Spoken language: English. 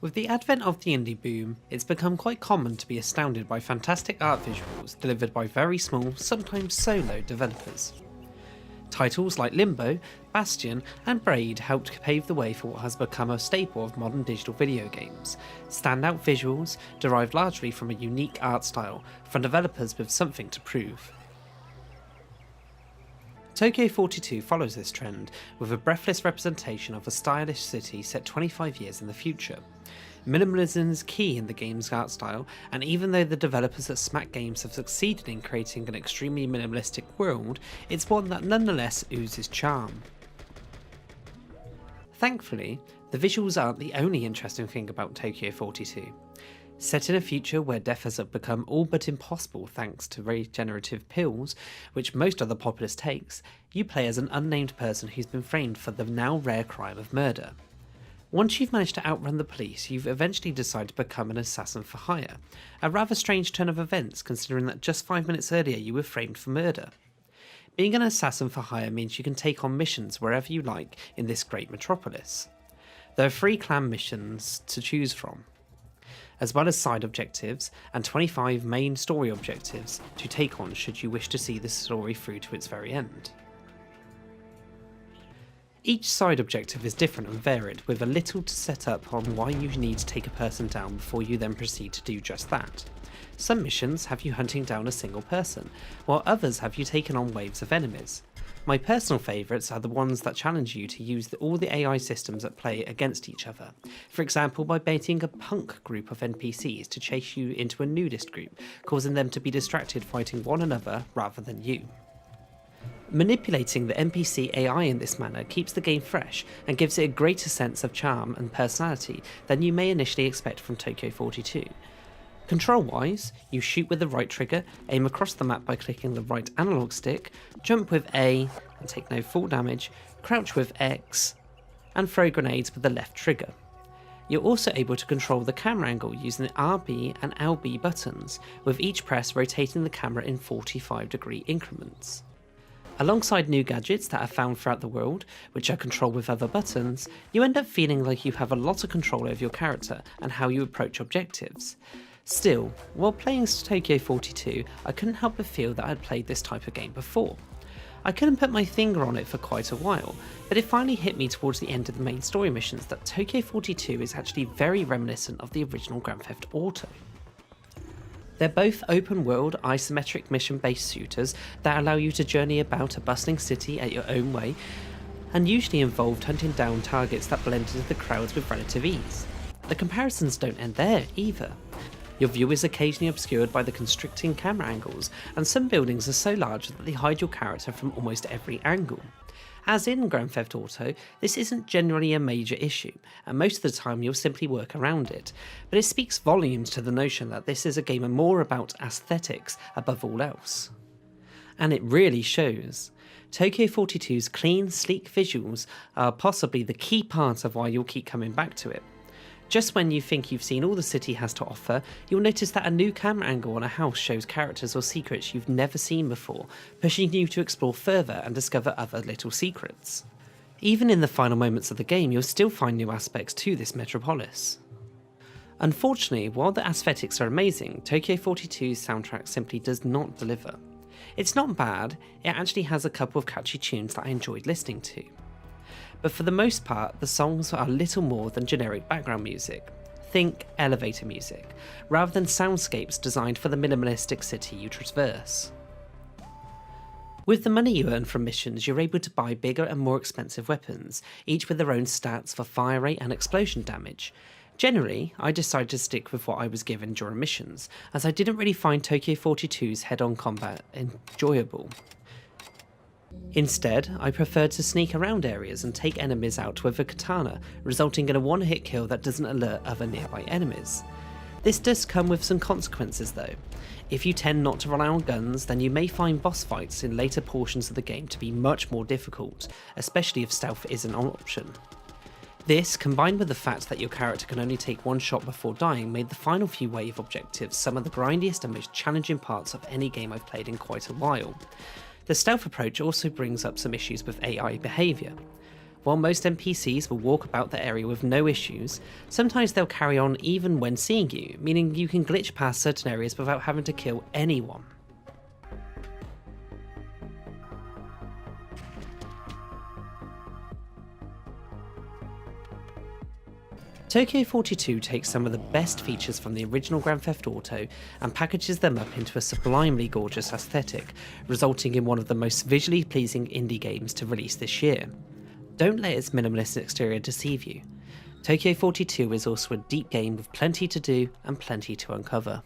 With the advent of the indie boom, it's become quite common to be astounded by fantastic art visuals delivered by very small, sometimes solo developers. Titles like Limbo, Bastion and Braid helped pave the way for what has become a staple of modern digital video games: standout visuals derived largely from a unique art style from developers with something to prove. Tokyo 42 follows this trend with a breathless representation of a stylish city set 25 years in the future. Minimalism is key in the game's art style, and even though the developers at SMAC Games have succeeded in creating an extremely minimalistic world, it's one that nonetheless oozes charm. Thankfully, the visuals aren't the only interesting thing about Tokyo 42. Set in a future where death has become all but impossible thanks to regenerative pills, which most other populace takes, you play as an unnamed person who's been framed for the now rare crime of murder. Once you've managed to outrun the police, you've eventually decided to become an assassin for hire, a rather strange turn of events considering that just 5 minutes earlier you were framed for murder. Being an assassin for hire means you can take on missions wherever you like in this great metropolis. There are 3 clan missions to choose from, as well as side objectives and 25 main story objectives to take on should you wish to see the story through to its very end. Each side objective is different and varied, with a little to set up on why you need to take a person down before you then proceed to do just that. Some missions have you hunting down a single person, while others have you taken on waves of enemies. My personal favourites are the ones that challenge you to use all the AI systems at play against each other, for example by baiting a punk group of NPCs to chase you into a nudist group, causing them to be distracted fighting one another rather than you. Manipulating the NPC AI in this manner keeps the game fresh and gives it a greater sense of charm and personality than you may initially expect from Tokyo 42. Control-wise, you shoot with the right trigger, aim across the map by clicking the right analog stick, jump with A and take no fall damage, crouch with X, and throw grenades with the left trigger. You're also able to control the camera angle using the RB and LB buttons, with each press rotating the camera in 45-degree increments. Alongside new gadgets that are found throughout the world, which are controlled with other buttons, you end up feeling like you have a lot of control over your character and how you approach objectives. Still, while playing Tokyo 42, I couldn't help but feel that I'd played this type of game before. I couldn't put my finger on it for quite a while, but it finally hit me towards the end of the main story missions that Tokyo 42 is actually very reminiscent of the original Grand Theft Auto. They're both open-world, isometric mission-based shooters that allow you to journey about a bustling city at your own way, and usually involved hunting down targets that blend into the crowds with relative ease. The comparisons don't end there either. Your view is occasionally obscured by the constricting camera angles, and some buildings are so large that they hide your character from almost every angle. As in Grand Theft Auto, this isn't generally a major issue, and most of the time you'll simply work around it, but it speaks volumes to the notion that this is a game more about aesthetics above all else. And it really shows. Tokyo 42's clean, sleek visuals are possibly the key part of why you'll keep coming back to it. Just when you think you've seen all the city has to offer, you'll notice that a new camera angle on a house shows characters or secrets you've never seen before, pushing you to explore further and discover other little secrets. Even in the final moments of the game, you'll still find new aspects to this metropolis. Unfortunately, while the aesthetics are amazing, Tokyo 42's soundtrack simply does not deliver. It's not bad, it actually has a couple of catchy tunes that I enjoyed listening to. But for the most part, the songs are little more than generic background music. Think elevator music, rather than soundscapes designed for the minimalistic city you traverse. With the money you earn from missions, you're able to buy bigger and more expensive weapons, each with their own stats for fire rate and explosion damage. Generally, I decided to stick with what I was given during missions, as I didn't really find Tokyo 42's head-on combat enjoyable. Instead, I preferred to sneak around areas and take enemies out with a katana, resulting in a one-hit kill that doesn't alert other nearby enemies. This does come with some consequences though. If you tend not to rely on guns, then you may find boss fights in later portions of the game to be much more difficult, especially if stealth isn't an option. This, combined with the fact that your character can only take one shot before dying, made the final few wave objectives some of the grindiest and most challenging parts of any game I've played in quite a while. The stealth approach also brings up some issues with AI behaviour. While most NPCs will walk about the area with no issues, sometimes they'll carry on even when seeing you, meaning you can glitch past certain areas without having to kill anyone. Tokyo 42 takes some of the best features from the original Grand Theft Auto and packages them up into a sublimely gorgeous aesthetic, resulting in one of the most visually pleasing indie games to release this year. Don't let its minimalist exterior deceive you. Tokyo 42 is also a deep game with plenty to do and plenty to uncover.